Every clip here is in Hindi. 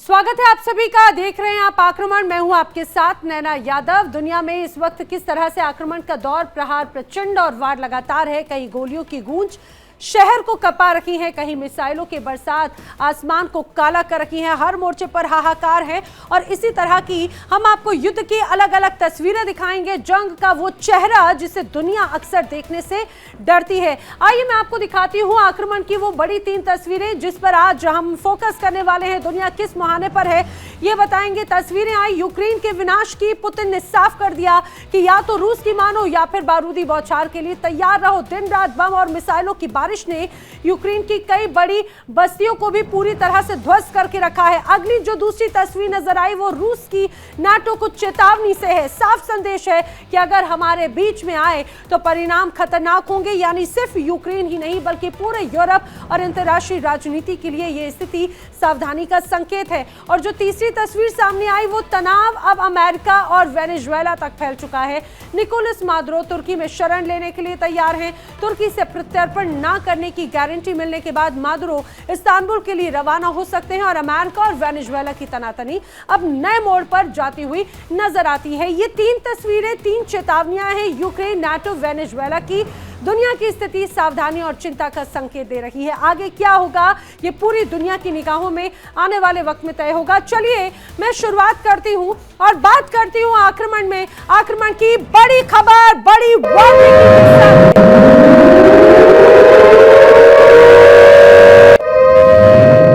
स्वागत है आप सभी का। देख रहे हैं आप आक्रमण। मैं हूं आपके साथ नैना यादव। दुनिया में इस वक्त किस तरह से आक्रमण का दौर, प्रहार प्रचंड और वार लगातार है। कहीं गोलियों की गूंज शहर को कपा रखी है, कहीं मिसाइलों की बरसात आसमान को काला कर रखी है। हर मोर्चे पर हाहाकार है और इसी तरह की हम आपको युद्ध की अलग अलग तस्वीरें दिखाएंगे। जंग का वो चेहरा जिसे दुनिया अक्सर देखने से डरती है। आइए मैं आपको दिखाती हूँ आक्रमण की वो बड़ी 3 तस्वीरें जिस पर आज हम फोकस करने वाले हैं। दुनिया किस मुहाने पर है ये बताएंगे। तस्वीरें आई यूक्रेन के विनाश की। पुतिन ने साफ कर दिया कि या तो रूस की मानो या फिर बारूदी बौछार के लिए तैयार रहो। दिन रात बम और मिसाइलों की बारिश ने यूक्रेन की कई बड़ी बस्तियों को भी पूरी तरह से ध्वस्त करके रखा है। अगली जो दूसरी तस्वीर नजर आई वो रूस की नाटो को चेतावनी से है। साफ संदेश है कि अगर हमारे बीच में आए तो परिणाम खतरनाक होंगे। यानी सिर्फ यूक्रेन ही नहीं बल्कि पूरे यूरोप और अंतर्राष्ट्रीय राजनीति के लिए यह स्थिति सावधानी का संकेत है। और जो तीसरी तस्वीर सामने आई वो तनाव अब अमेरिका और वेनेजुएला तक फैल चुका है। निकोलस मादुरो तुर्की में शरण लेने के लिए तैयार हैं। तुर्की से प्रत्यर्पण न करने की गारंटी मिलने के बाद मादुरो इस्तांबुल के लिए रवाना हो सकते हैं और अमेरिका और वेनेजुएला की तनातनी अब नए मोड़ पर जाती हुई नजर आती है। ये 3 तस्वीरें, 3 चेतावनियां हैं यूक्रेन, नाटो, वेनेजुएला की। दुनिया की स्थिति सावधानी और चिंता का संकेत दे रही है। आगे क्या होगा ये पूरी दुनिया की निगाहों में आने वाले वक्त में तय होगा। चलिए मैं शुरुआत करती हूं और बात करती हूं आक्रमण की बड़ी खबर, बड़ी वार्निंग।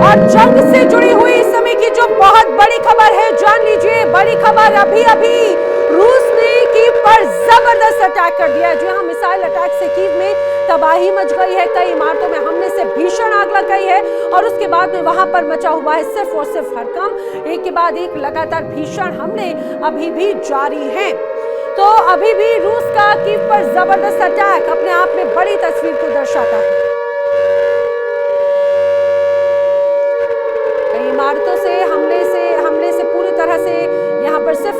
और जंग से जुड़ी हुई इस समय की जो बहुत बड़ी खबर है, जान लीजिए। बड़ी खबर, अभी रूस ने कीव पर जबरदस्त अटैक कर दिया है। जी हाँ, मिसाइल अटैक से कीव में तबाही मच गई है। कई इमारतों में हमले से भीषण आग लग गई है और उसके बाद में वहां पर मचा हुआ है सिर्फ और सिर्फ हड़कंप। एक के बाद एक लगातार भीषण हमले अभी भी जारी हैं। तो अभी भी रूस का कीव पर जबरदस्त अटैक अपने आप में बड़ी तस्वीर को दर्शाता है। कई इमारतों से हमले से पूरी तरह से यहाँ पर सिर्फ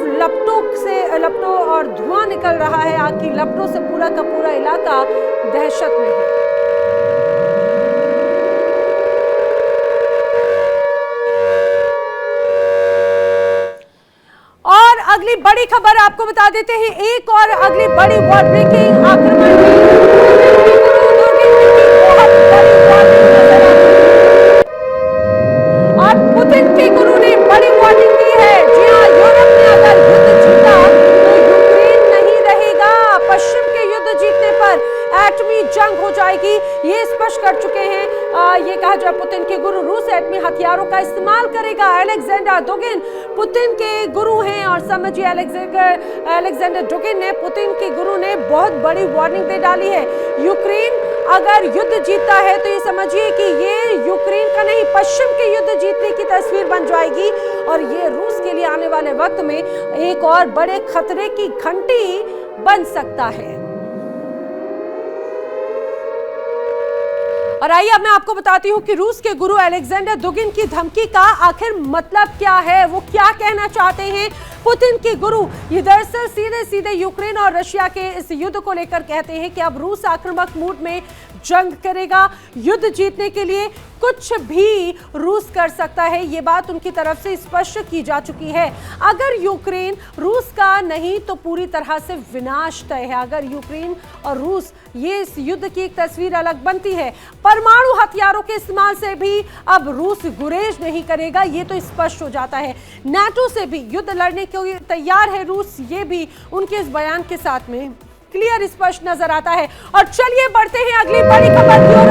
लपटों और धुआं निकल रहा है। आग की लपटों से पूरा का पूरा इलाका दहशत में है। और अगली बड़ी खबर आपको बता देते हैं। एक और अगली बड़ी वॉर ब्रेकिंग आक्रमण और पुतिन के गुरु ने बड़ी वार्निंग दी है। जी हाँ, यूरोप ने अगर युद्ध जीता तो यूक्रेन नहीं रहेगा। पश्चिम के युद्ध जीतने पर एटमी जंग हो जाएगी, ये स्पष्ट कर चुके हैं। ये कहा जाए पुतिन के गुरु रूस एटमी हथियारों का इस्तेमाल करेगा। अलेक्जेंडर डुगिन पुतिन के गुरु हैं और समझिए अलेक्जेंडर डुगिन ने पुतिन के गुरु ने बहुत बड़ी वार्निंग दे डाली है। यूक्रेन अगर युद्ध जीतता है तो ये समझिए कि ये यूक्रेन का नहीं पश्चिम के युद्ध जीतने की तस्वीर बन जाएगी और ये रूस के लिए आने वाले वक्त में एक और बड़े खतरे की घंटी बन सकता है। और आइए अब मैं आपको बताती हूं कि रूस के गुरु अलेक्जेंडर डुगिन की धमकी का आखिर मतलब क्या है, वो क्या कहना चाहते हैं। पुतिन के गुरु ये दरअसल सीधे यूक्रेन और रशिया के इस युद्ध को लेकर कहते हैं कि अब रूस आक्रामक मूड में जंग करेगा। युद्ध जीतने के लिए कुछ भी रूस कर सकता है, ये बात उनकी तरफ से स्पष्ट की जा चुकी है। अगर यूक्रेन रूस का नहीं तो पूरी तरह से विनाश तय है। अगर यूक्रेन और रूस ये इस युद्ध की एक तस्वीर अलग बनती है। परमाणु हथियारों के इस्तेमाल से भी अब रूस गुरेज नहीं करेगा, ये तो स्पष्ट हो जाता है। नाटो से भी युद्ध लड़ने के लिए तैयार है रूस, ये भी उनके इस बयान के साथ में क्लियर स्पष्ट नजर आता है। और चलिए बढ़ते हैं अगली बड़ी खबर की ओर।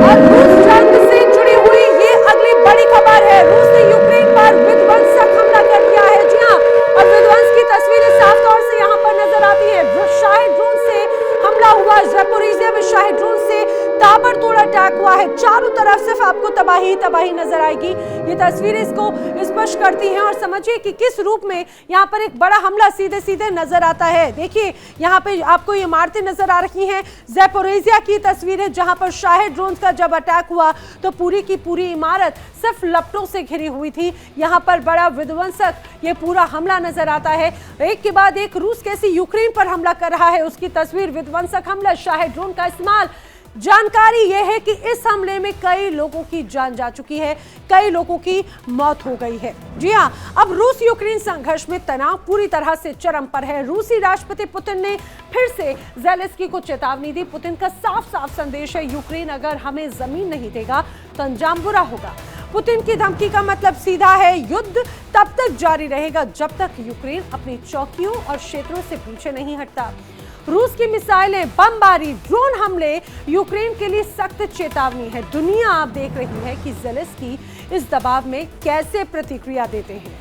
और रूस जंग से जुड़ी हुई ये अगली बड़ी खबर है। रूस ने यूक्रेन पर विध्वंसक हमला कर दिया है। जी हाँ, और विध्वंस की तस्वीरें साफ तौर से यहाँ पर नजर आती है। शाही ड्रोन से हमला हुआ। ज़पोरिज़िया में शाही ड्रोन से ताबड़तोड़ अटैक हुआ है। चारों तरफ सिर्फ आपको तबाही नजर आएगी। ये तस्वीरें इसको स्पष्ट करती हैं और समझिए कि किस रूप में यहाँ पर एक बड़ा हमला सीधे नजर आता है। देखिए यहाँ पे आपको ये इमारतें नजर आ रही हैं। ज़पोरिज़िया की तस्वीरें जहाँ पर शाही ड्रोन का जब अटैक हुआ तो पूरी की पूरी इमारत सिर्फ लपटों से घिरी हुई थी। यहाँ पर बड़ा विध्वंसक ये पूरा हमला नजर आता है। एक के बाद एक रूस कैसे यूक्रेन पर हमला कर रहा है उसकी तस्वीर। विध्वंसक हमला, शाही ड्रोन का इस्तेमाल, जानकारी यह है कि इस हमले में कई लोगों की जान जा चुकी है, कई लोगों की मौत हो गई है। जी हां, अब रूस यूक्रेन संघर्ष में तनाव पूरी तरह से चरम पर है। रूसी राष्ट्रपति पुतिन ने फिर से ज़ेलेंस्की को चेतावनी दी। पुतिन का साफ साफ संदेश है, यूक्रेन अगर हमें जमीन नहीं देगा तो अंजाम बुरा होगा। पुतिन की धमकी का मतलब सीधा है, युद्ध तब तक जारी रहेगा जब तक यूक्रेन अपनी चौकियों और क्षेत्रों से पीछे नहीं हटता। रूस की मिसाइलें, बमबारी, ड्रोन हमले यूक्रेन के लिए सख्त चेतावनी है। दुनिया आप देख रही है कि ज़ेलेंस्की इस दबाव में कैसे प्रतिक्रिया देते हैं।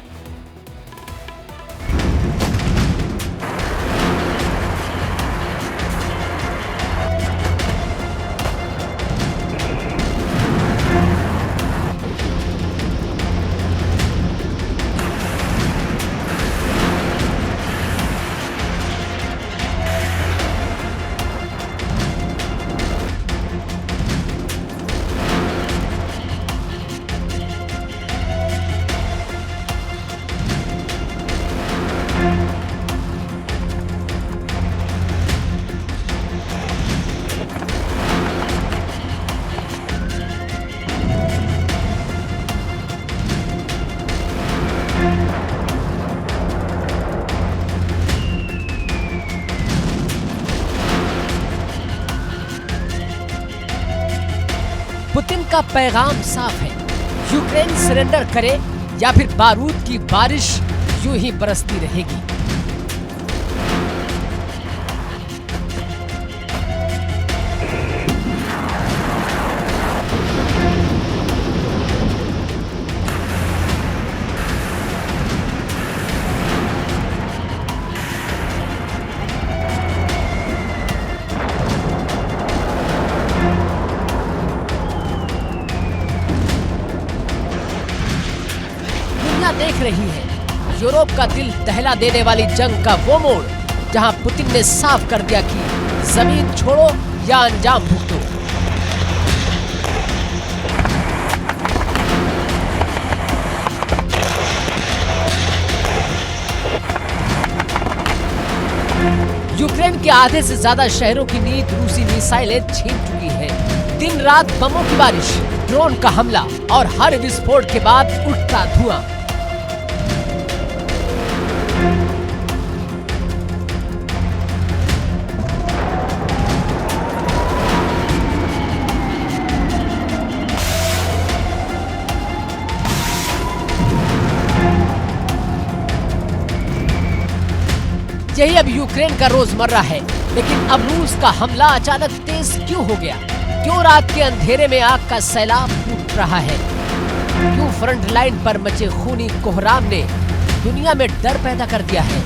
पुतिन का पैगाम साफ है, यूक्रेन सरेंडर करे या फिर बारूद की बारिश यूं ही बरसती रहेगी। देख रही है यूरोप का दिल दहला देने वाली जंग का वो मोड़, जहां पुतिन ने साफ कर दिया कि जमीन छोड़ो या अंजाम भुगतो। यूक्रेन के आधे से ज्यादा शहरों की नींद रूसी मिसाइलें छीन चुकी है। दिन रात बमों की बारिश, ड्रोन का हमला और हर विस्फोट के बाद उठता धुआं। यही अब यूक्रेन का रोजमर्रा है, लेकिन अब रूस का हमला अचानक तेज क्यों हो गया? क्यों रात के अंधेरे में आग का सैलाब फूट रहा है? क्यों फ्रंट लाइन पर मचे खूनी कोहराम ने दुनिया में डर पैदा कर दिया है?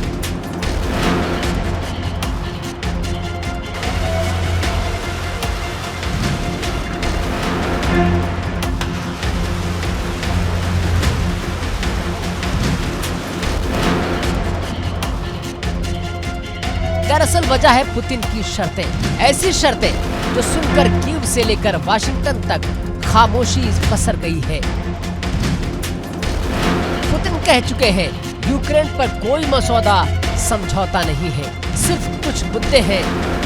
दरअसल वजह है पुतिन की शर्तें, ऐसी शर्तें जो सुनकर कीव से लेकर वाशिंगटन तक खामोशी पसर गई है। पुतिन कह चुके हैं यूक्रेन पर कोई मसौदा समझौता नहीं है, सिर्फ कुछ मुद्दे हैं।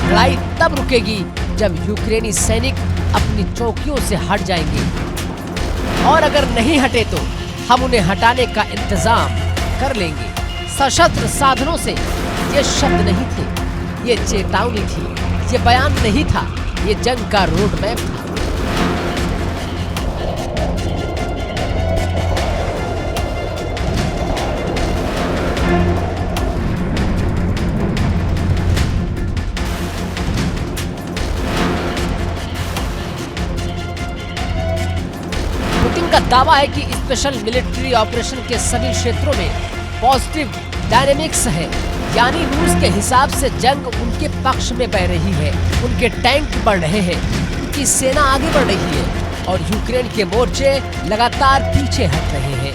लड़ाई तब रुकेगी जब यूक्रेनी सैनिक अपनी चौकियों से हट जाएंगे, और अगर नहीं हटे तो हम उन्हें हटाने का इंतजाम कर लेंगे। सशस्त्र साधनों से ये शब्द नहीं थे, ये चेतावनी थी, ये बयान नहीं था, ये जंग का रोड मैप था। पुतिन का दावा है कि स्पेशल मिलिट्री ऑपरेशन के सभी क्षेत्रों में पॉजिटिव डायनेमिक्स है, यानी रूस के हिसाब से जंग उनके पक्ष में बह रही है। उनके टैंक बढ़ रहे हैं, उनकी सेना आगे बढ़ रही है और यूक्रेन के मोर्चे लगातार पीछे हट रहे हैं।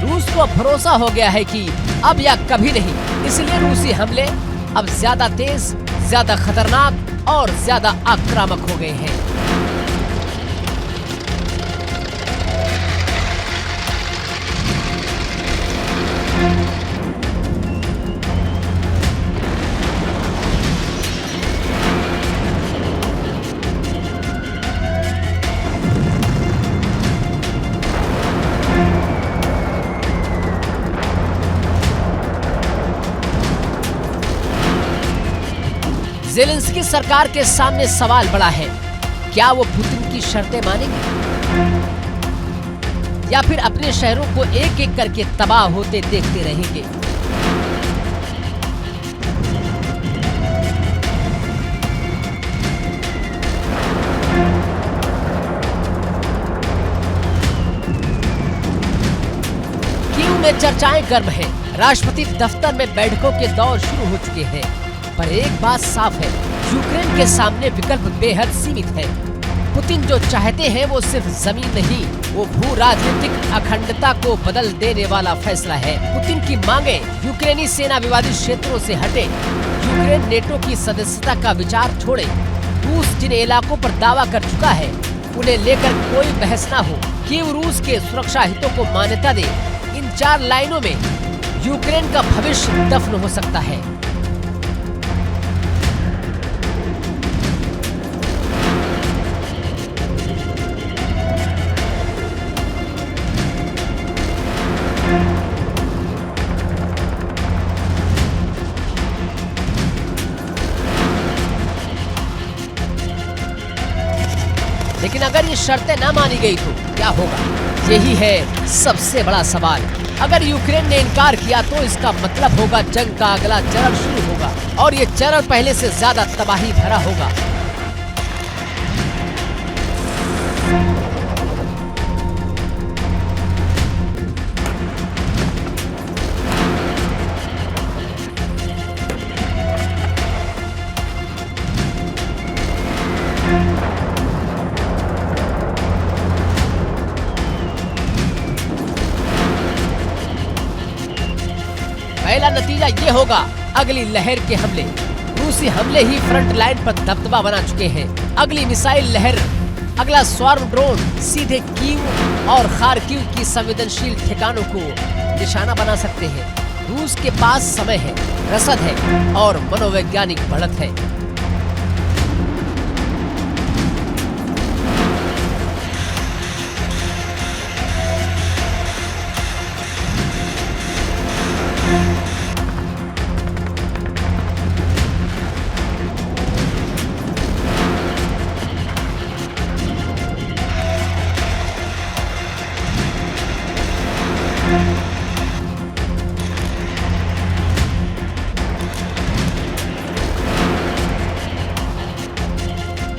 रूस को भरोसा हो गया है कि अब या कभी नहीं, इसलिए रूसी हमले अब ज्यादा तेज, ज्यादा खतरनाक और ज्यादा आक्रामक हो गए हैं। ज़ेलेंस्की सरकार के सामने सवाल बड़ा है, क्या वो पुतिन की शर्तें मानेंगे या फिर अपने शहरों को एक एक करके तबाह होते देखते रहेंगे? कीव में चर्चाएं गर्म हैं। राष्ट्रपति दफ्तर में बैठकों के दौर शुरू हो चुके हैं, पर एक बात साफ है, यूक्रेन के सामने विकल्प बेहद सीमित है। पुतिन जो चाहते हैं वो सिर्फ जमीन नहीं, वो भू राजनीतिक अखंडता को बदल देने वाला फैसला है। पुतिन की मांगे यूक्रेनी सेना विवादित क्षेत्रों से हटे, यूक्रेन नेटो की सदस्यता का विचार छोड़े, रूस जिन इलाकों पर दावा कर चुका है उन्हें लेकर कोई बहस न हो, कीव रूस के सुरक्षा हितों को मान्यता दे। इन 4 लाइनों में यूक्रेन का भविष्य दफन हो सकता है। लेकिन अगर ये शर्तें न मानी गई तो क्या होगा? यही है सबसे बड़ा सवाल। अगर यूक्रेन ने इनकार किया तो इसका मतलब होगा जंग का अगला चरण शुरू होगा और ये चरण पहले से ज्यादा तबाही भरा होगा। पहला नतीजा ये होगा, अगली लहर के हमले। रूसी हमले ही फ्रंट लाइन पर दबदबा बना चुके हैं। अगली मिसाइल लहर, अगला स्वार्म ड्रोन सीधे कीव और खार्किव की संवेदनशील ठिकानों को निशाना बना सकते हैं। रूस के पास समय है, रसद है और मनोवैज्ञानिक बढ़त है।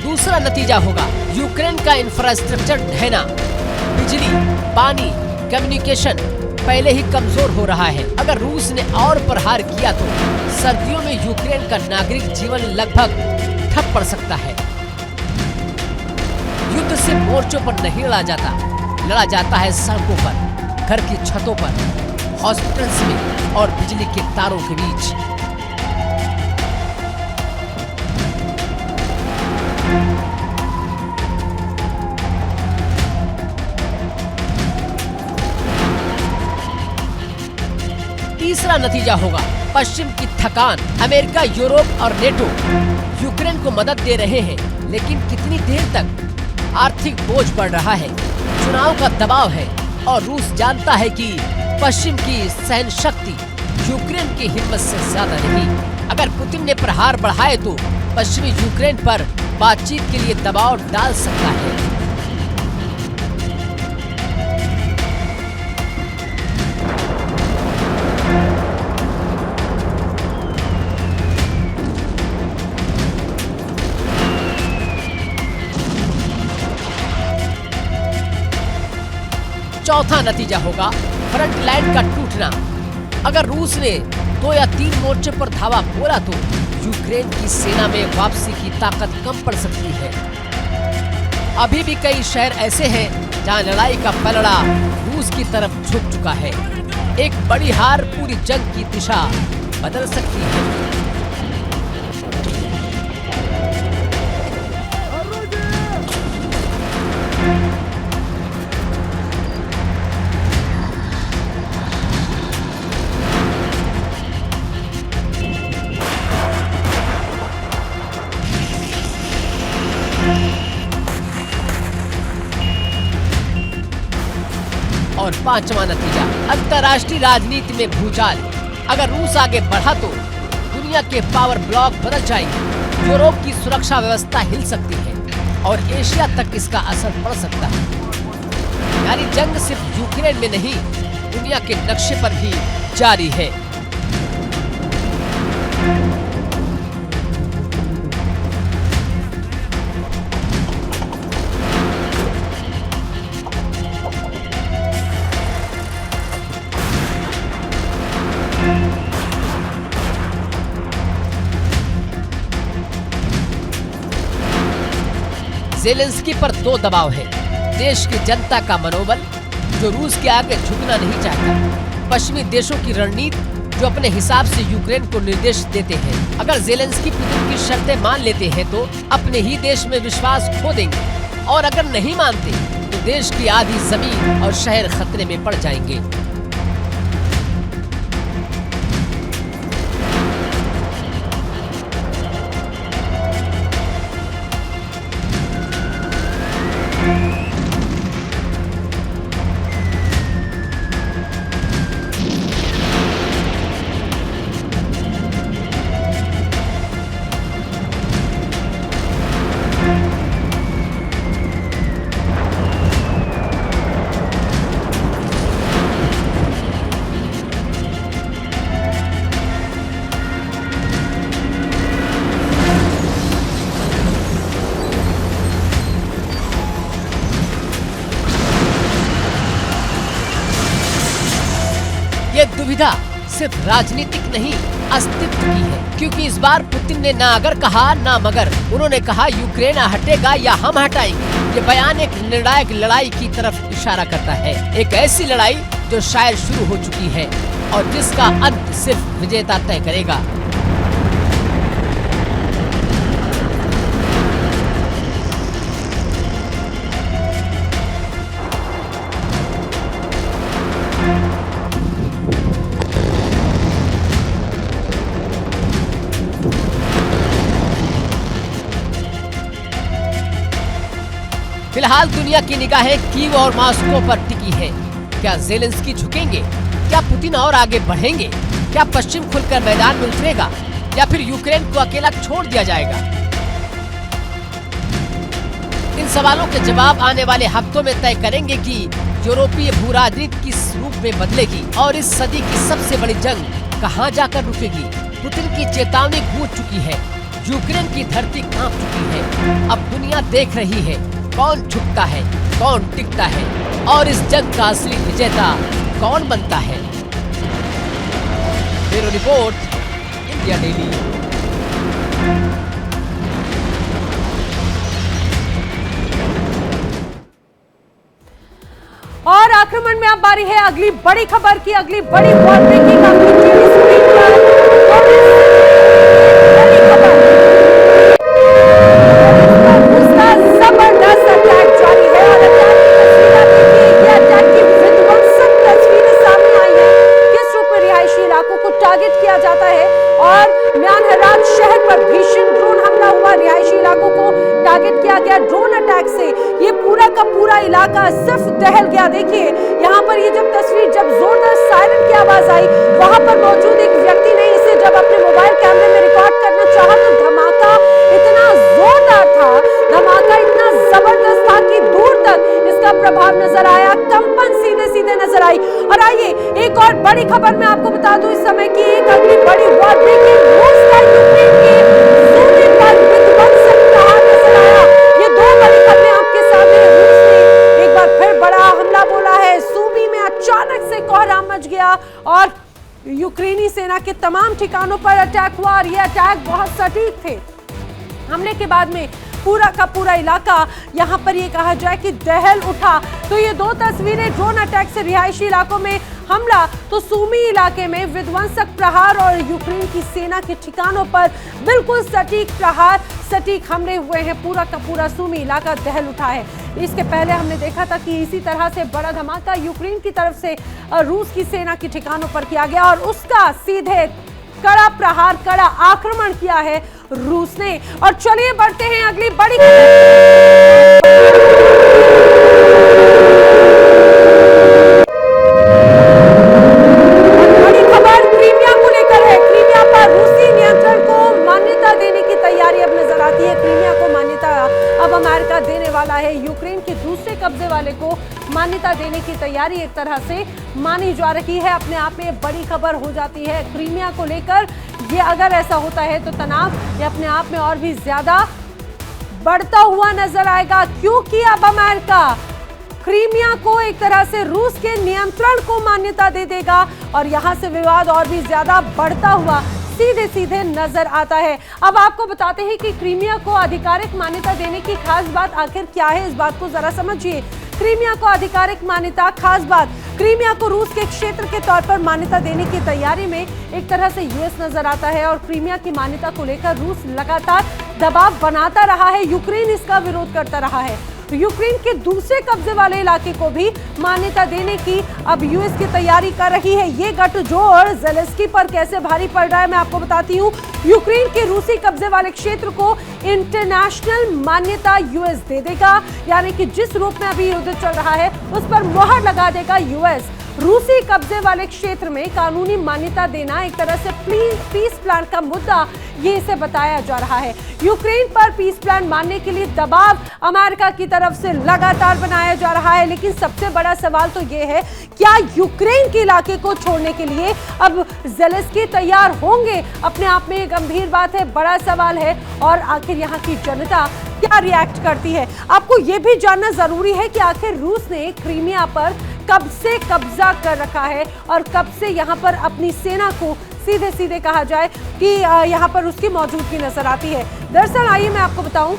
दूसरा नतीजा होगा यूक्रेन का इंफ्रास्ट्रक्चर ढहना। बिजली, पानी, कम्युनिकेशन पहले ही कमजोर हो रहा है। अगर रूस ने और प्रहार किया तो सर्दियों में यूक्रेन का नागरिक जीवन लगभग ठप पड़ सकता है। युद्ध से मोर्चों पर नहीं लड़ा जाता है सड़कों पर, घर की छतों पर, हॉस्पिटल्स में और बिजली के तारों के बीच। तीसरा नतीजा होगा पश्चिम की थकान। अमेरिका, यूरोप और नेटो यूक्रेन को मदद दे रहे हैं, लेकिन कितनी देर तक? आर्थिक बोझ बढ़ रहा है, चुनाव का दबाव है और रूस जानता है कि पश्चिम की सहन शक्ति यूक्रेन की हिम्मत से ज्यादा नहीं। अगर पुतिन ने प्रहार बढ़ाए तो पश्चिमी यूक्रेन पर बातचीत के लिए दबाव डाल सकता है। चौथा नतीजा होगा फ्रंट लाइन का टूटना। अगर रूस ने 2 या 3 मोर्चे पर धावा बोला तो यूक्रेन की सेना में वापसी की ताकत कम पड़ सकती है। अभी भी कई शहर ऐसे हैं जहां लड़ाई का पलड़ा रूस की तरफ झुक चुका है। एक बड़ी हार पूरी जंग की दिशा बदल सकती है। और पांचवा नतीजा, अंतर्राष्ट्रीय राजनीति में भूचाल। अगर रूस आगे बढ़ा तो दुनिया के पावर ब्लॉक बदल जाएंगे, यूरोप की सुरक्षा व्यवस्था हिल सकती है और एशिया तक इसका असर पड़ सकता है। यानी जंग सिर्फ यूक्रेन में नहीं, दुनिया के नक्शे पर भी जारी है। ज़ेलेंस्की पर दो दबाव है। देश की जनता का मनोबल जो रूस के आगे झुकना नहीं चाहता, पश्चिमी देशों की रणनीति जो अपने हिसाब से यूक्रेन को निर्देश देते हैं। अगर ज़ेलेंस्की पुतिन की शर्तें मान लेते हैं तो अपने ही देश में विश्वास खो देंगे और अगर नहीं मानते तो देश की आधी जमीन और शहर खतरे में पड़ जाएंगे। ये दुविधा सिर्फ राजनीतिक नहीं, अस्तित्व की है, क्योंकि इस बार पुतिन ने ना अगर कहा ना मगर। उन्होंने कहा यूक्रेन हटेगा या हम हटाएंगे। ये बयान एक निर्णायक लड़ाई की तरफ इशारा करता है, एक ऐसी लड़ाई जो शायद शुरू हो चुकी है और जिसका अंत सिर्फ विजेता तय करेगा। फिलहाल दुनिया की निगाहें कीव और मॉस्को पर टिकी है। क्या ज़ेलेंस्की झुकेंगे? क्या पुतिन और आगे बढ़ेंगे? क्या पश्चिम खुलकर मैदान में उतरेगा या फिर यूक्रेन को अकेला छोड़ दिया जाएगा? इन सवालों के जवाब आने वाले हफ्तों में तय करेंगे कि यूरोपीय भू राजनीति किस रूप में बदलेगी और इस सदी की सबसे बड़ी जंग कहां जाकर रुकेगी। पुतिन की चेतावनी गूंज चुकी है, यूक्रेन की धरती कांप चुकी है। अब दुनिया देख रही है कौन झुकता है, कौन टिकता है और इस जंग का असली विजेता कौन बनता है। Bureau report, India daily. और आक्रमण में अब बारी है अगली बड़ी खबर की, अगली बड़ी वॉर ब्रेकिंग आपकी टीवी स्क्रीन पर। उसका जबरदस्त अटैक जारी है और अटैक की तस्वीर आप देखिए, ये अटैक की विध्वंसक तस्वीरें सामने आई हैं। किस रूप में रिहायशी इलाकों को टारगेट किया जाता है और म्यान हेरात शहर पर भीषण ड्रोन हमला हुआ, रिहायशी इलाकों को टारगेट किया गया ड्रोन अटैक से। ये पूरा का पूरा इलाका सिर्फ दहल गया। देखिए यहाँ पर ये जब तस्वीर, जब जोरदार सायरन की आवाज आई, वहां पर मौजूद एक व्यक्ति ने इसे जब अपने मोबाइल कैमरे में रिकॉर्ड करना चाहा तो धमाका इतना जोरदार था, धमाका इतना जबरदस्त था कि दूर तक इसका प्रभाव नजर आया, कंपन सीधे सीधे नजर आई। और आइए एक और बड़ी खबर मैं आपको बता दूं इस समय की, एक अगली बड़ी वॉर ब्रेकिंग रूस का यूक्रेन के सूबे पर विध्वंसक प्रहार नजर आया। ये दो बड़ी खबरें आपके सामने। रूस ने एक बार फिर बड़ा हमला बोला है, सूबी में अचानक से कोहराम मच गया और यूक्रेनी सेना के तमाम ठिकानों पर अटैक हुआ और ये अटैक बहुत सटीक थे। हमले के बाद में पूरा का पूरा इलाका यहाँ पर ये कहा जाए कि दहल उठा। तो ये दो तस्वीरें, ड्रोन अटैक से रिहायशी इलाकों में हमला, तो सूमी इलाके में विध्वंसक प्रहार और यूक्रेन की सेना के ठिकानों पर बिल्कुल सटीक प्रहार, सटीक हमले हुए हैं। पूरा का पूरा सूमी इलाका दहल उठा है। इसके पहले हमने देखा था कि इसी तरह से बड़ा धमाका यूक्रेन की तरफ से रूस की सेना के ठिकानों पर किया गया और उसका सीधे कड़ा प्रहार, कड़ा आक्रमण किया है रूस ने। और चलिए बढ़ते हैं अगली बड़ी खबर क्रीमिया को लेकर है। क्रीमिया पर रूसी नियंत्रण तैयारी एक तरह से मानी जा रही है। अपने आप में बड़ी खबर हो जाती है क्रीमिया को लेकर। ये अगर ऐसा होता है तो तनाव ये अपने आप में और भी ज्यादा बढ़ता हुआ नजर आएगा, क्योंकि अब अमेरिका क्रीमिया को एक तरह से रूस के नियंत्रण को मान्यता दे देगा और यहां से विवाद और भी ज्यादा बढ़ता हुआ सीधे सीधे नजर आता है। अब आपको बताते हैं कि क्रीमिया को आधिकारिक मान्यता देने की खास बात आखिर क्या है, इस बात को जरा समझिए। क्रीमिया को आधिकारिक मान्यता, खास बात, क्रीमिया को रूस के क्षेत्र के तौर पर मान्यता देने की तैयारी में एक तरह से यूएस नजर आता है और क्रीमिया की मान्यता को लेकर रूस लगातार दबाव बनाता रहा है। यूक्रेन इसका विरोध करता रहा है। यूक्रेन के दूसरे कब्जे वाले इलाके को भी मान्यता देने की अब यूएस की तैयारी कर रही है। ये गठजोड़ ज़ेलेंस्की पर कैसे भारी पड़ रहा है मैं आपको बताती हूँ। यूक्रेन के रूसी कब्जे वाले क्षेत्र को इंटरनेशनल मान्यता यूएस दे देगा, यानी कि जिस रूप में अभी युद्ध चल रहा है उस पर मोहर लगा देगा यूएस। रूसी कब्जे वाले क्षेत्र में कानूनी मान्यता देना एक तरह से पीस प्लान का मुद्दा ये इसे बताया जा रहा है। यूक्रेन पर पीस प्लान मानने के लिए दबाव अमेरिका की तरफ से लगातार बनाया जा रहा है, लेकिन सबसे बड़ा सवाल तो ये है, क्या यूक्रेन के इलाके को छोड़ने के लिए अब ज़ेलेंस्की तैयार होंगे? अपने आप में ये गंभीर बात है, बड़ा सवाल है। और आखिर यहाँ की जनता क्या रिएक्ट करती है, आपको ये भी जानना जरूरी है कि आखिर रूस ने क्रीमिया पर कब से कब्जा कर रखा है और कब से यहाँ पर अपनी सेना को सीधे सीधे कहा जाए कि यहाँ पर उसकी मौजूदगी नजर आती है। दरअसल आइए मैं आपको बताऊं,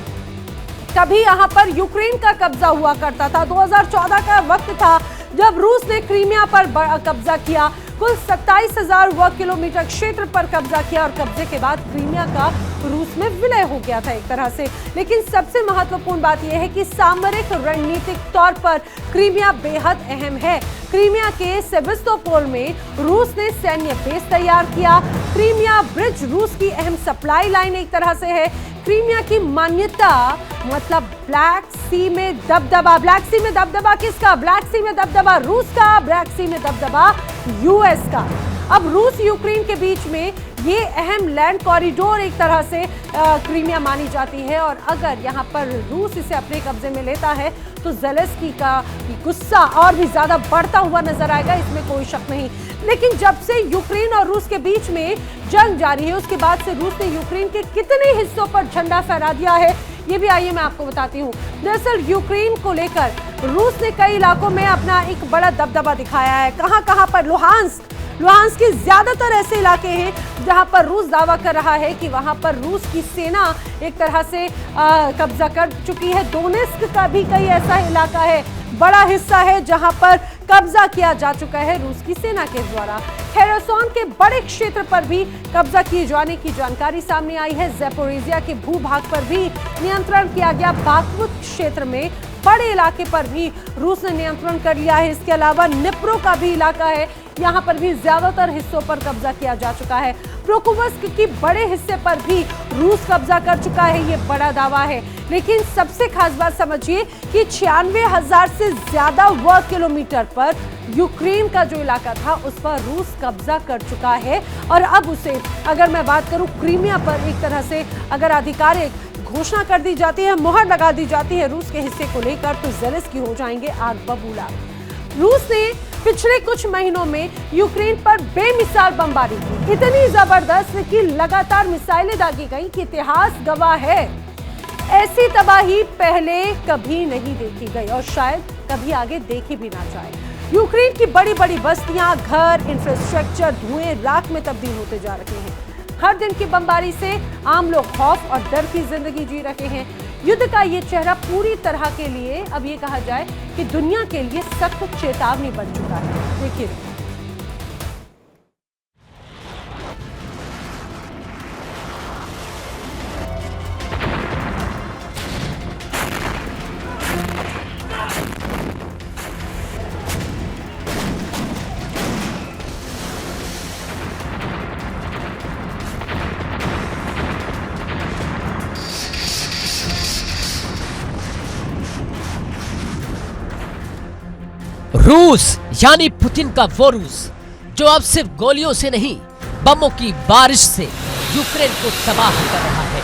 कभी यहाँ पर यूक्रेन का कब्जा हुआ करता था। 2014 का वक्त था जब रूस ने क्रीमिया पर कब्जा किया। कुल 27,000 वर्ग किलोमीटर क्षेत्र पर कब्जा किया और कब्जे के बाद क्रीमिया का रूस में विलय हो गया था एक तरह से। लेकिन सबसे महत्वपूर्ण बात यह है कि सामरिक रणनीतिक तौर पर क्रीमिया बेहद अहम है। क्रीमिया के सेवास्तोपोल में रूस ने सैन्य बेस तैयार किया। क्रीमिया ब्रिज रूस की अहम सप्लाई लाइन एक तरह से है। क्रीमिया की मान्यता मतलब ब्लैक सी में दबदबा। ब्लैक सी में दबदबा किसका? ब्लैक सी में दबदबा रूस का, ब्लैक सी में दबदबा यूएस का। अब रूस यूक्रेन के बीच में ये अहम लैंड कॉरिडोर एक तरह से क्रीमिया मानी जाती है और अगर यहाँ पर रूस इसे अपने कब्जे में लेता है तो ज़ेलेंस्की का गुस्सा और भी ज्यादा बढ़ता हुआ नजर आएगा, इसमें कोई शक नहीं। लेकिन जब से यूक्रेन और रूस के बीच में जंग जारी है उसके बाद से रूस ने यूक्रेन के कितने हिस्सों पर झंडा फहरा दिया है ये भी आइए मैं आपको बताती हूँ। दरअसल यूक्रेन को लेकर रूस ने कई इलाकों में अपना एक बड़ा दबदबा दिखाया है। कहां पर? लुहांस्क के ज्यादातर ऐसे इलाके हैं जहां पर रूस दावा कर रहा है कि वहां पर रूस की सेना एक तरह से कब्जा कर चुकी है। डोनेस्क का भी कई ऐसा इलाका है, बड़ा हिस्सा है जहां पर कब्जा किया जा चुका है रूस की सेना के द्वारा। खेरसोन के बड़े क्षेत्र पर भी कब्जा किए जाने की जानकारी सामने आई है। ज़ैपोरिज़िया के भूभाग पर भी नियंत्रण किया गया। बाखमुत क्षेत्र में बड़े इलाके पर भी रूस ने नियंत्रण कर लिया है। इसके अलावा निप्रो का भी इलाका है, यहाँ पर भी ज्यादातर हिस्सों पर कब्जा किया जा चुका है। प्रोकोवस्क की बड़े हिस्से पर भी रूस कब्जा कर चुका है, ये बड़ा दावा है। लेकिन सबसे खास बात समझिए कि 96,000 से ज्यादा वर्ग किलोमीटर पर यूक्रेन का जो इलाका था उस पर रूस कब्जा कर चुका है और अब उसे, अगर मैं बात करूं क्रीमिया पर एक तरह से अगर आधिकारिक घोषणा कर दी जाती है, मोहर लगा दी जाती है रूस के हिस्से को लेकर, तो ज़ेलेंस्की हो जाएंगे आग बबूला। रूस ने पिछले कुछ महीनों में यूक्रेन पर बेमिसाल बमबारी की, इतनी जबरदस्त कि लगातार मिसाइलें दागी गई कि इतिहास गवाह है ऐसी तबाही पहले कभी नहीं देखी गई और शायद कभी आगे देखी भी ना जाए। यूक्रेन की बड़ी बड़ी बस्तियां, घर, इंफ्रास्ट्रक्चर धुएं राख में तब्दील होते जा रहे हैं। हर दिन की बमबारी से आम लोग खौफ और डर की जिंदगी जी रहे हैं। युद्ध का ये चेहरा पूरी तरह के लिए अब ये कहा जाए कि दुनिया के लिए सख्त चेतावनी बन चुका है। देखिए रूस यानी पुतिन का वो रूस जो अब सिर्फ गोलियों से नहीं बमों की बारिश से यूक्रेन को तबाह कर रहा है।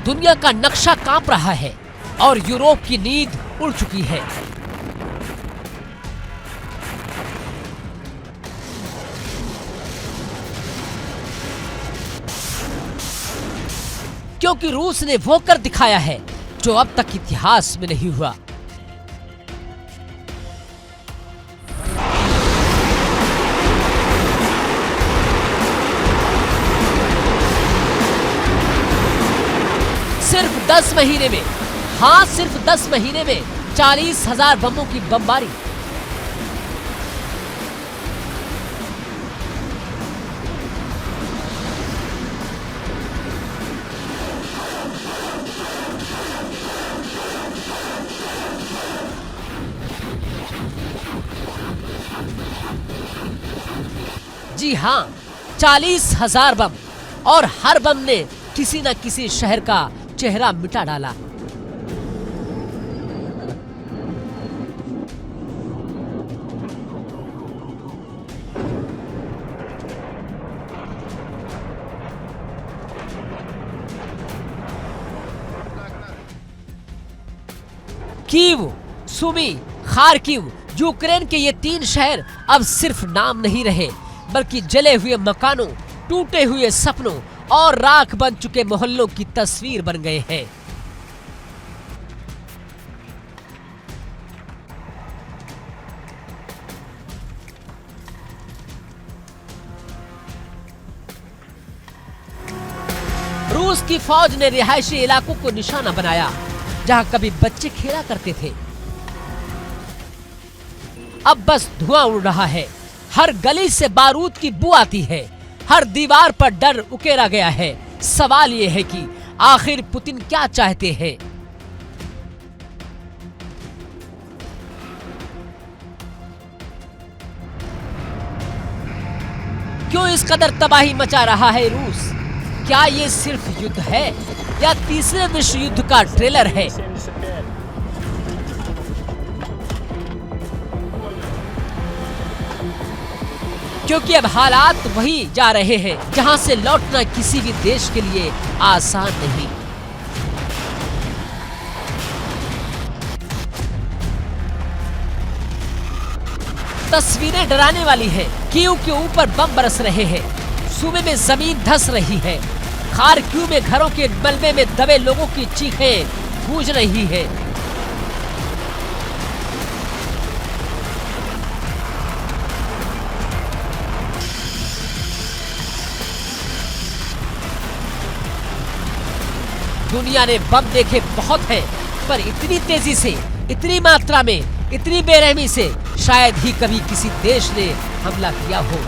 दुनिया का नक्शा कांप रहा है और यूरोप की नींद उड़ चुकी है। क्योंकि रूस ने वो कर दिखाया है जो अब तक इतिहास में नहीं हुआ। सिर्फ 10 महीने में, हाँ सिर्फ 10 महीने में 40,000 बमों की बमबारी। जी हाँ, 40,000 बम, और हर बम ने किसी न किसी शहर का चेहरा मिटा डाला। कीव, सुमी, खार्किव, यूक्रेन के ये 3 शहर अब सिर्फ नाम नहीं रहे, बल्कि जले हुए मकानों, टूटे हुए सपनों और राख बन चुके मोहल्लों की तस्वीर बन गए हैं। रूस की फौज ने रिहायशी इलाकों को निशाना बनाया जहां कभी बच्चे खेला करते थे। अब बस धुआं उड़ रहा है, हर गली से बारूद की बू आती है, हर दीवार पर डर उकेरा गया है। सवाल ये है कि आखिर पुतिन क्या चाहते हैं? क्यों इस कदर तबाही मचा रहा है रूस? क्या ये सिर्फ युद्ध है या तीसरे विश्व युद्ध का ट्रेलर है? क्योंकि अब हालात वही जा रहे हैं जहां से लौटना किसी भी देश के लिए आसान नहीं। तस्वीरें डराने वाली हैं। कीव के ऊपर बम बरस रहे हैं, सूबे में जमीन धंस रही है, खार्किव में घरों के मलबे में दबे लोगों की चीखें गूंज रही है। दुनिया ने बम देखे बहुत हैं, पर इतनी तेजी से, इतनी मात्रा में, इतनी बेरहमी से शायद ही कभी किसी देश ने हमला किया हो।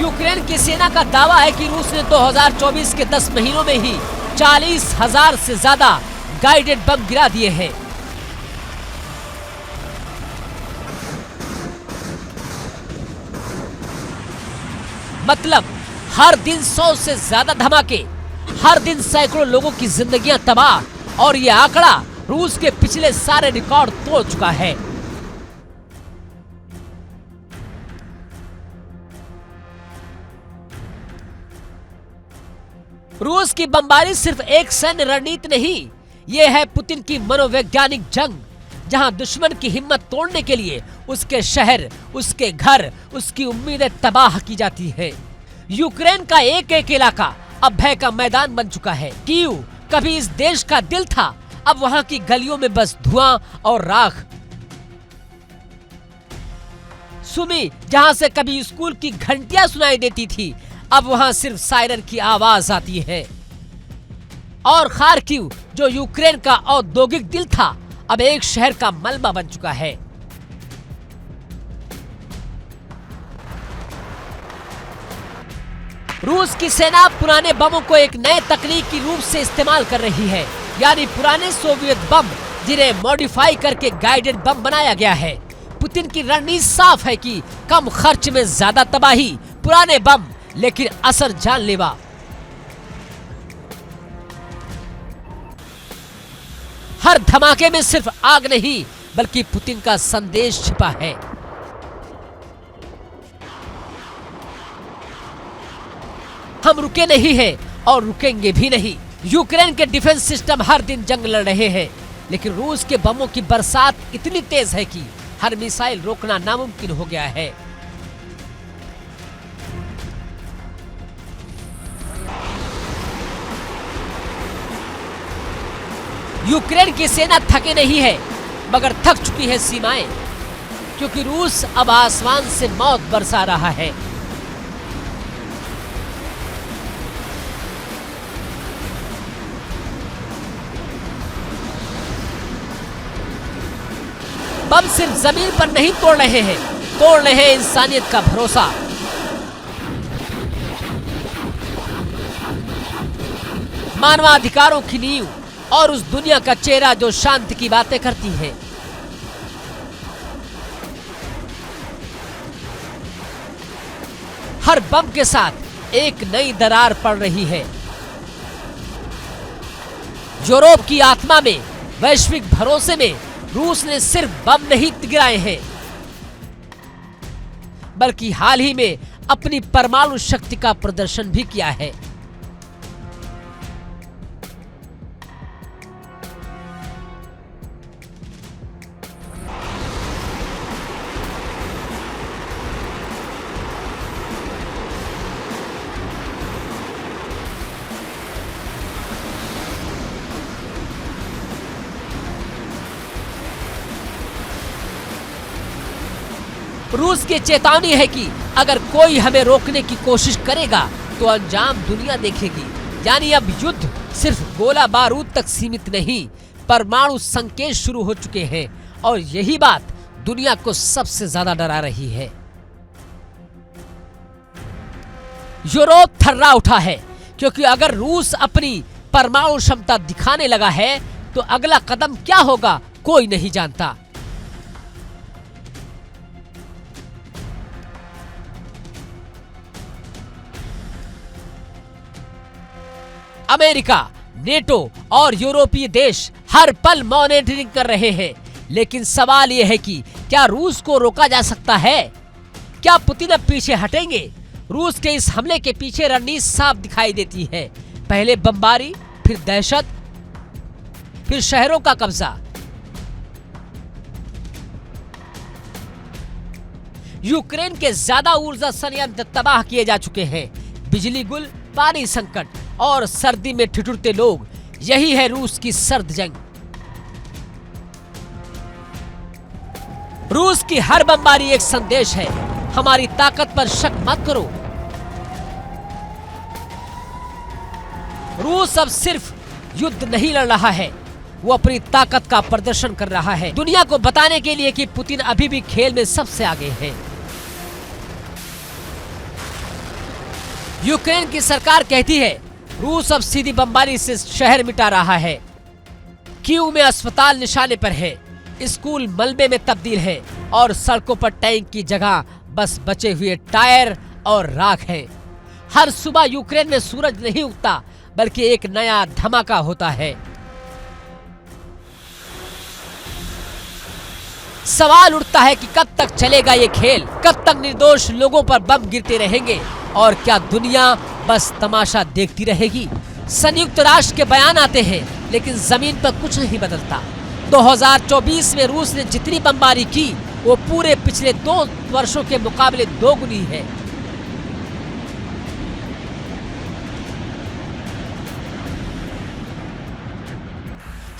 यूक्रेन की सेना का दावा है कि रूस ने 2024 के 10 महीनों में ही 40,000 से ज्यादा गाइडेड बम गिरा दिए हैं। मतलब हर दिन 100 से ज्यादा धमाके, हर दिन सैकड़ों लोगों की जिंदगियां तबाह, और यह आंकड़ा रूस के पिछले सारे रिकॉर्ड तोड़ चुका है। रूस की बमबारी सिर्फ एक सैन्य रणनीति नहीं, ये है पुतिन की मनोवैज्ञानिक जंग, जहां दुश्मन की हिम्मत तोड़ने के लिए उसके शहर, उसके घर, उसकी उम्मीदें तबाह की जाती है। यूक्रेन का एक एक इलाका अब भय का मैदान बन चुका है। कीव कभी इस देश का दिल था, अब वहां की गलियों में बस धुआं और राख। सुमी, जहां से कभी स्कूल की घंटियां सुनाई देती थी, अब वहां सिर्फ सायरन की आवाज आती है। और खार्किव, जो यूक्रेन का औद्योगिक दिल था, अब एक शहर का मलबा बन चुका है। रूस की सेना पुराने बमों को एक नए तकनीकी रूप से इस्तेमाल कर रही है, यानी पुराने सोवियत बम जिन्हें मॉडिफाई करके गाइडेड बम बनाया गया है। पुतिन की रणनीति साफ है कि कम खर्च में ज्यादा तबाही, पुराने बम लेकिन असर जानलेवा। हर धमाके में सिर्फ आग नहीं बल्कि पुतिन का संदेश छिपा है। हम रुके नहीं हैं और रुकेंगे भी नहीं। यूक्रेन के डिफेंस सिस्टम हर दिन जंग लड़ रहे हैं, लेकिन रूस के बमों की बरसात इतनी तेज है कि हर मिसाइल रोकना नामुमकिन हो गया है। यूक्रेन की सेना थके नहीं है, मगर थक चुकी है सीमाएं, क्योंकि रूस अब आसमान से मौत बरसा रहा है। बम सिर्फ जमीन पर नहीं तोड़ रहे हैं, तोड़ रहे हैं इंसानियत का भरोसा। मानवाधिकारों की नींव और उस दुनिया का चेहरा जो शांति की बातें करती है। हर बम के साथ एक नई दरार पड़ रही है। यूरोप की आत्मा में, वैश्विक भरोसे में रूस ने सिर्फ बम नहीं गिराए हैं, बल्कि हाल ही में अपनी परमाणु शक्ति का प्रदर्शन भी किया है। रूस की चेतावनी है कि अगर कोई हमें रोकने की कोशिश करेगा तो अंजाम दुनिया देखेगी। यानी अब युद्ध सिर्फ गोला बारूद तक सीमित नहीं, परमाणु संकेत शुरू हो चुके हैं और यही बात दुनिया को सबसे ज्यादा डरा रही है। यूरोप थर्रा उठा है, क्योंकि अगर रूस अपनी परमाणु क्षमता दिखाने लगा है तो अगला कदम क्या होगा कोई नहीं जानता। अमेरिका, नेटो और यूरोपीय देश हर पल मॉनिटरिंग कर रहे हैं, लेकिन सवाल यह है कि क्या रूस को रोका जा सकता है? क्या पुतिन अब पीछे हटेंगे? रूस के इस हमले के पीछे रणनीति साफ दिखाई देती है। पहले बमबारी, फिर दहशत, फिर शहरों का कब्जा। यूक्रेन के ज्यादा ऊर्जा संयंत्र तबाह किए जा चुके हैं। बिजली गुल, पानी संकट और सर्दी में ठिठुरते लोग, यही है रूस की सर्द जंग। रूस की हर बमबारी एक संदेश है, हमारी ताकत पर शक मत करो। रूस अब सिर्फ युद्ध नहीं लड़ रहा है, वो अपनी ताकत का प्रदर्शन कर रहा है, दुनिया को बताने के लिए कि पुतिन अभी भी खेल में सबसे आगे है। यूक्रेन की सरकार कहती है रूस अब सीधी बमबारी से शहर मिटा रहा है। कीव में अस्पताल निशाने पर है, स्कूल मलबे में तब्दील है और सड़कों पर टैंक की जगह बस बचे हुए टायर और राख है। हर सुबह यूक्रेन में सूरज नहीं उगता, बल्कि एक नया धमाका होता है। सवाल उठता है कि कब तक चलेगा ये खेल, कब तक निर्दोष लोगों पर बम गिरते रहेंगे और क्या दुनिया बस तमाशा देखती रहेगी? संयुक्त राष्ट्र के बयान आते हैं, लेकिन जमीन पर कुछ नहीं बदलता। 2024 में रूस ने जितनी बमबारी की वो पूरे पिछले 2 वर्षों के मुकाबले दोगुनी है।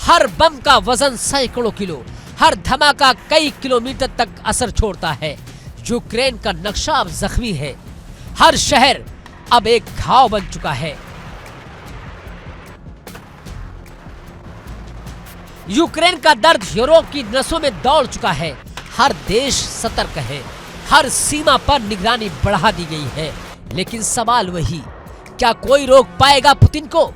हर बम का वजन सैकड़ों किलो, हर धमाका कई किलोमीटर तक असर छोड़ता है। यूक्रेन का नक्शा अब जख्मी है, हर शहर अब एक घाव बन चुका है। यूक्रेन का दर्द यूरोप की नसों में दौड़ चुका है। हर देश सतर्क है, हर सीमा पर निगरानी बढ़ा दी गई है। लेकिन सवाल वही, क्या कोई रोक पाएगा पुतिन को,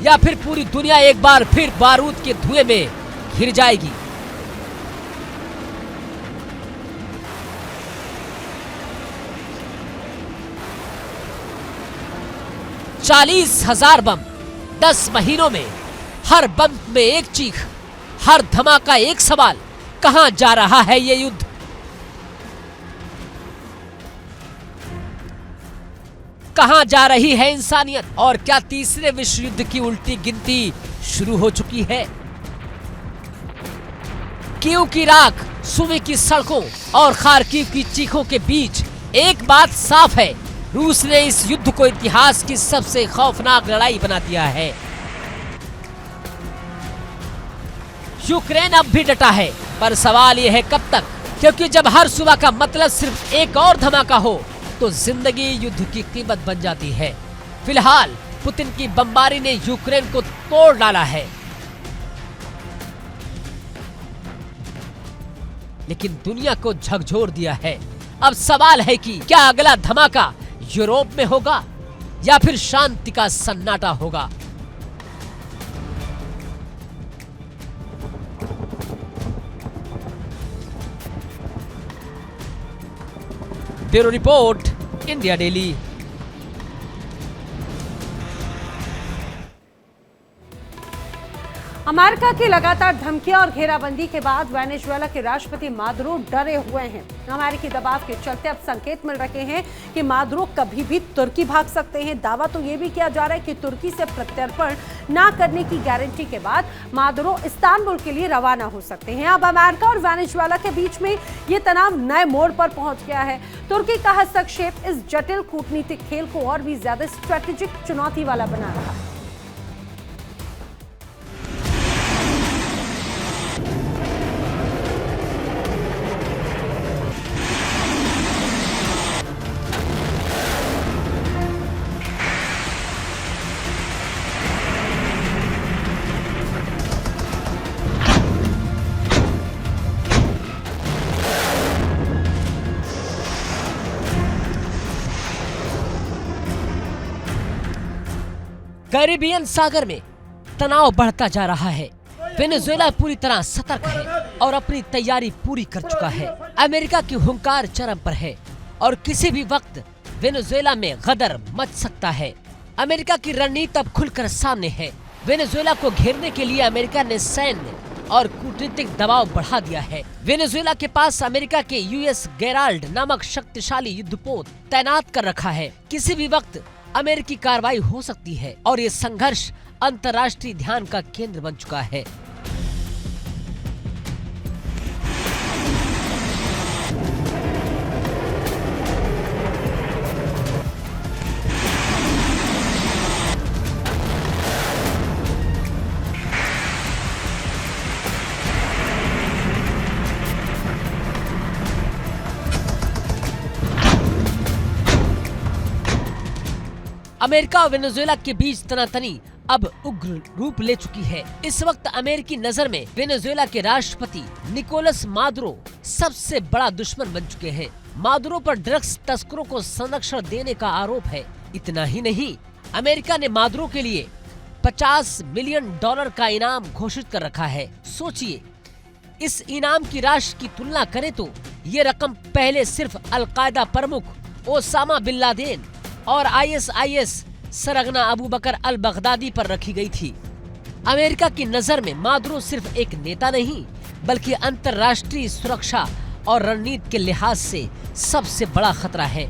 या फिर पूरी दुनिया एक बार फिर बारूद के धुएं में घिर जाएगी? $40,000 बम 10 महीनों में, हर बम में एक चीख, हर धमाका एक सवाल, कहां जा रहा है ये युद्ध? कहां जा रही है इंसानियत? और क्या तीसरे विश्व युद्ध की उल्टी गिनती शुरू हो चुकी है? कीव की राख, सुमी की सड़कों और खार्किव की चीखों के बीच एक बात साफ है, रूस ने इस युद्ध को इतिहास की सबसे खौफनाक लड़ाई बना दिया है। यूक्रेन अब भी डटा है, पर सवाल यह है कब तक, क्योंकि जब हर सुबह का मतलब सिर्फ एक और धमाका हो तो जिंदगी युद्ध की कीमत बन जाती है। फिलहाल पुतिन की बमबारी ने यूक्रेन को तोड़ डाला है, लेकिन दुनिया को झकझोर दिया है। अब सवाल है कि क्या अगला धमाका यूरोप में होगा या फिर शांति का सन्नाटा होगा? Bureau report, India daily. America की लगातार धमकियां और घेराबंदी के बाद वेनेजुएला के राष्ट्रपति मादुरो डरे हुए हैं। अमेरिकी दबाव के चलते अब संकेत मिल रहे हैं कि मादुरो कभी भी तुर्की भाग सकते हैं। दावा तो ये भी किया जा रहा है कि तुर्की से प्रत्यर्पण न करने की गारंटी के बाद मादुरो इस्तांबुल के लिए रवाना हो सकते हैं। अब अमेरिका और वेनेजुएला के बीच में ये तनाव नए मोड़ पर पहुंच गया है। तुर्की का हस्तक्षेप इस जटिल कूटनीतिक खेल को और भी ज्यादा स्ट्रेटेजिक चुनौती वाला बना रहा है। कैरिबियन सागर में तनाव बढ़ता जा रहा है। वेनेजुएला पूरी तरह सतर्क है और अपनी तैयारी पूरी कर चुका है। अमेरिका की हुंकार चरम पर है और किसी भी वक्त वेनेजुएला में गदर मच सकता है। अमेरिका की रणनीति अब खुलकर सामने है। वेनेजुएला को घेरने के लिए अमेरिका ने सैन्य और कूटनीतिक दबाव बढ़ा दिया है। वेनेजुएला के पास अमेरिका के यूएस गेराल्ड नामक शक्तिशाली युद्धपोत तैनात कर रखा है। किसी भी वक्त अमेरिकी कार्रवाई हो सकती है और ये संघर्ष अंतर्राष्ट्रीय ध्यान का केंद्र बन चुका है। अमेरिका और वेनेजुएला के बीच तनातनी अब उग्र रूप ले चुकी है। इस वक्त अमेरिकी नजर में वेनेजुएला के राष्ट्रपति निकोलस मादुरो सबसे बड़ा दुश्मन बन चुके हैं। मादुरो पर ड्रग्स तस्करों को संरक्षण देने का आरोप है। इतना ही नहीं, अमेरिका ने मादुरो के लिए $50 मिलियन का इनाम घोषित कर रखा है। सोचिए, इस इनाम की राशि की तुलना करें तो ये रकम पहले सिर्फ अलकायदा प्रमुख ओसामा बिन लादेन और ISIS सरगना अबू बकर अल बगदादी पर रखी गई थी। अमेरिका की नजर में मादुरो सिर्फ एक नेता नहीं, बल्कि अंतर्राष्ट्रीय सुरक्षा और रणनीति के लिहाज से सबसे बड़ा खतरा है।